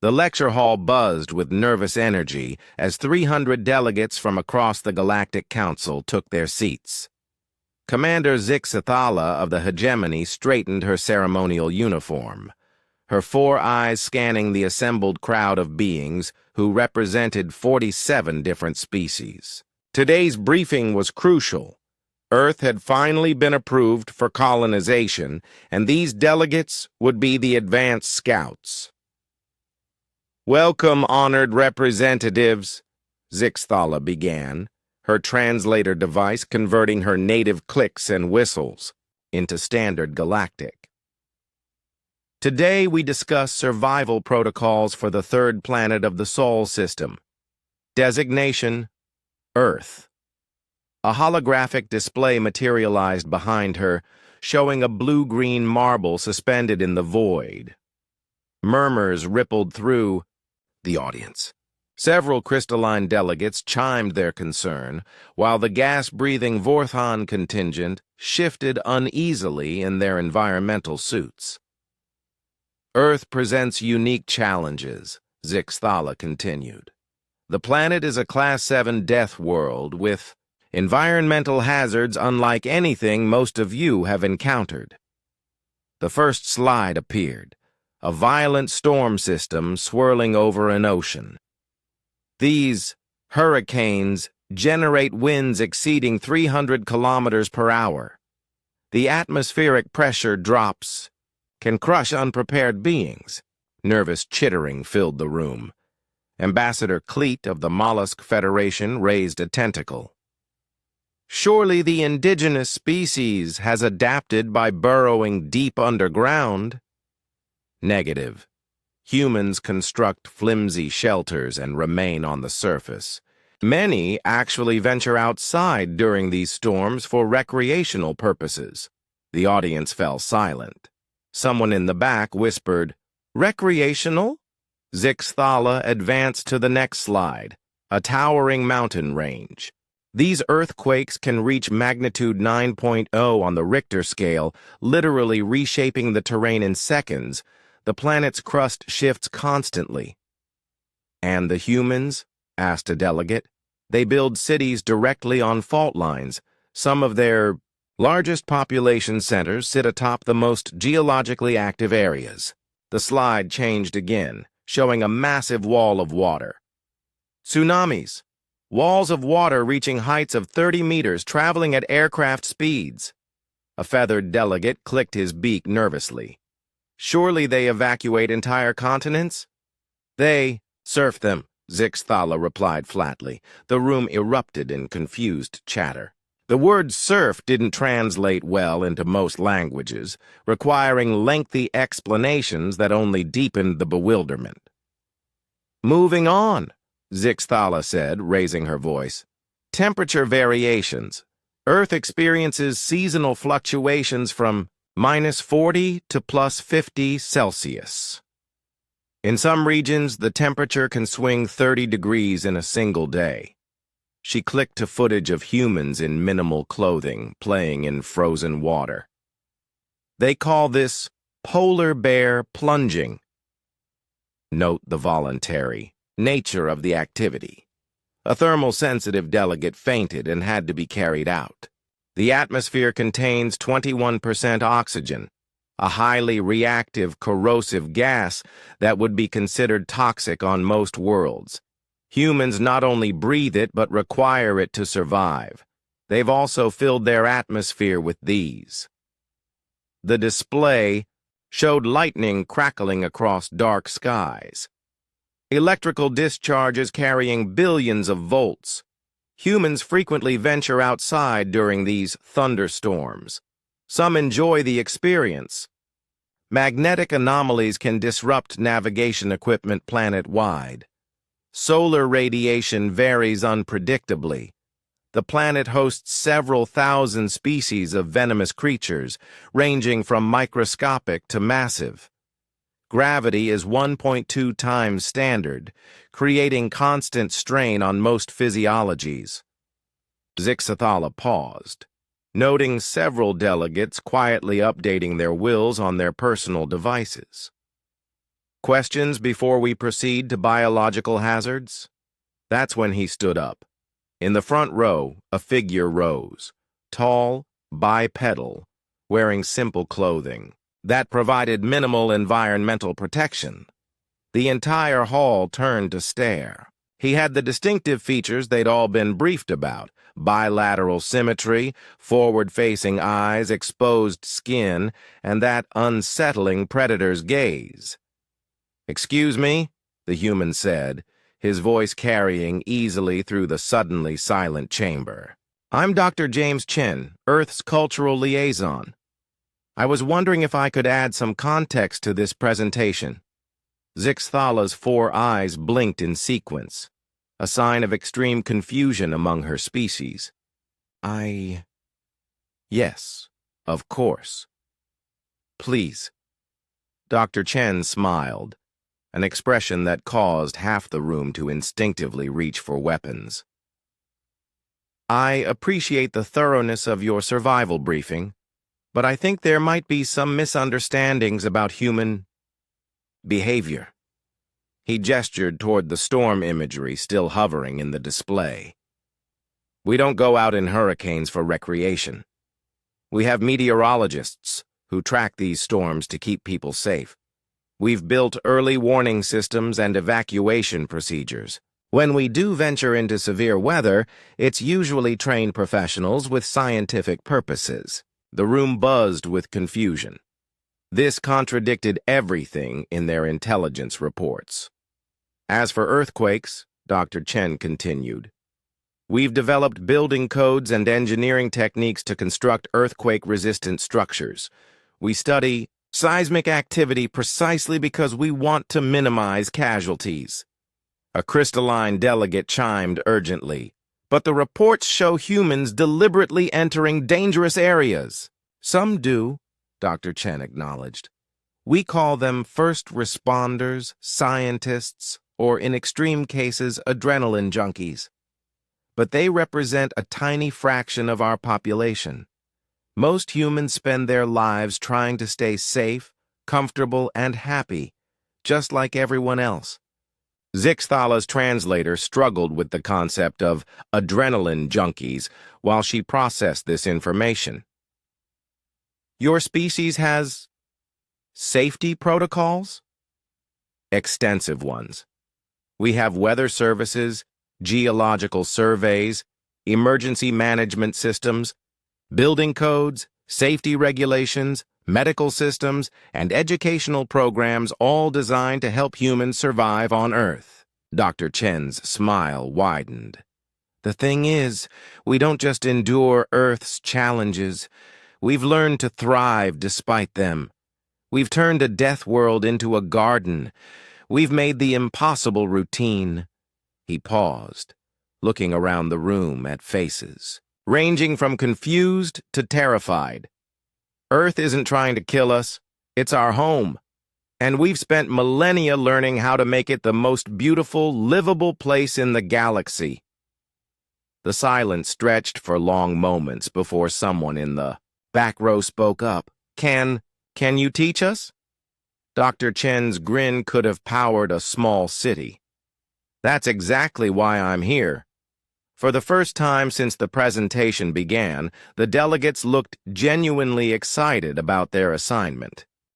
The lecture hall buzzed with nervous energy as 300 delegates from across the Galactic Council took their seats. Commander Zixathala of the Hegemony straightened her ceremonial uniform, her 4 eyes scanning the assembled crowd of beings who represented 47 different species. Today's briefing was crucial. Earth had finally been approved for colonization, and these delegates would be the advanced scouts. "Welcome, honored representatives," Zixathala began, her translator device converting her native clicks and whistles into standard galactic. "Today we discuss survival protocols for the 3rd planet of the Sol system. Designation: Earth." A holographic display materialized behind her, showing a blue-green marble suspended in the void. Murmurs rippled through the audience. Several crystalline delegates chimed their concern, while the gas-breathing Vorthon contingent shifted uneasily in their environmental suits. "Earth presents unique challenges," Zixathala continued. "The planet is a Class 7 death world with environmental hazards unlike anything most of you have encountered." The first slide appeared, a violent storm system swirling over an ocean. These hurricanes generate winds exceeding 300 kilometers per hour. The atmospheric pressure drops can crush unprepared beings. Nervous chittering filled the room. Ambassador Cleet of the Mollusk Federation raised a tentacle. "Surely the indigenous species has adapted by burrowing deep underground." Negative. Humans construct flimsy shelters and remain on the surface. Many actually venture outside during these storms for recreational purposes. The audience fell silent. Someone in the back whispered, "Recreational?" Zixathala advanced to the next slide, a towering mountain range. These earthquakes can reach magnitude 9.0 on the Richter scale, literally reshaping the terrain in seconds. The planet's crust shifts constantly. "And the humans?" asked a delegate. "They build cities directly on fault lines. Some of their largest population centers sit atop the most geologically active areas." The slide changed again, showing a massive wall of water. "Tsunamis. Walls of water reaching heights of 30 meters, traveling at aircraft speeds." A feathered delegate clicked his beak nervously. "Surely they evacuate entire continents?" "They surf them," Zixathala replied flatly. The room erupted in confused chatter. The word surf didn't translate well into most languages, requiring lengthy explanations that only deepened the bewilderment. "Moving on," Zixathala said, raising her voice. "Temperature variations. Earth experiences seasonal fluctuations from -40 to +50 Celsius. In some regions, the temperature can swing 30 degrees in a single day." She clicked to footage of humans in minimal clothing playing in frozen water. "They call this polar bear plunging." Note the voluntary nature of the activity. A thermal-sensitive delegate fainted and had to be carried out. The atmosphere contains 21% oxygen, a highly reactive, corrosive gas that would be considered toxic on most worlds. Humans not only breathe it but require it to survive. They've also filled their atmosphere with these. The display showed lightning crackling across dark skies. Electrical discharges carrying billions of volts. Humans frequently venture outside during these thunderstorms. Some enjoy the experience. Magnetic anomalies can disrupt navigation equipment planet-wide. Solar radiation varies unpredictably. The planet hosts several thousand species of venomous creatures, ranging from microscopic to massive. Gravity is 1.2 times standard, creating constant strain on most physiologies. Zixathala paused, noting several delegates quietly updating their wills on their personal devices. Questions before we proceed to biological hazards? That's when he stood up. In the front row, a figure rose, tall, bipedal, wearing simple clothing that provided minimal environmental protection. The entire hall turned to stare. He had the distinctive features they'd all been briefed about: bilateral symmetry, forward-facing eyes, exposed skin, and that unsettling predator's gaze. "Excuse me," the human said, his voice carrying easily through the suddenly silent chamber. "I'm Dr. James Chen, Earth's cultural liaison. I was wondering if I could add some context to this presentation." Zixthala's 4 eyes blinked in sequence, a sign of extreme confusion among her species. Yes, of course. Please." Dr. Chen smiled, an expression that caused half the room to instinctively reach for weapons. "I appreciate the thoroughness of your survival briefing, but I think there might be some misunderstandings about human behavior." He gestured toward the storm imagery still hovering in the display. "We don't go out in hurricanes for recreation. We have meteorologists who track these storms to keep people safe. We've built early warning systems and evacuation procedures. When we do venture into severe weather, it's usually trained professionals with scientific purposes." The room buzzed with confusion. This contradicted everything in their intelligence reports. "As for earthquakes," Dr. Chen continued, "we've developed building codes and engineering techniques to construct earthquake-resistant structures. We study seismic activity precisely because we want to minimize casualties." A crystalline delegate chimed urgently. "But the reports show humans deliberately entering dangerous areas." "Some do," Dr. Chen acknowledged. "We call them first responders, scientists, or in extreme cases, adrenaline junkies. But they represent a tiny fraction of our population. Most humans spend their lives trying to stay safe, comfortable, and happy, just like everyone else." Zixthala's translator struggled with the concept of adrenaline junkies while she processed this information. "Your species has safety protocols?" "Extensive ones. We have weather services, geological surveys, emergency management systems, building codes, safety regulations, medical systems, and educational programs, all designed to help humans survive on Earth." Dr. Chen's smile widened. "The thing is, we don't just endure Earth's challenges. We've learned to thrive despite them. We've turned a death world into a garden. We've made the impossible routine." He paused, looking around the room at faces, ranging from confused to terrified. "Earth isn't trying to kill us. It's our home. And we've spent millennia learning how to make it the most beautiful, livable place in the galaxy." The silence stretched for long moments before someone in the back row spoke up. Can you teach us?" Dr. Chen's grin could have powered a small city. "That's exactly why I'm here." For the first time since the presentation began, the delegates looked genuinely excited about their assignment.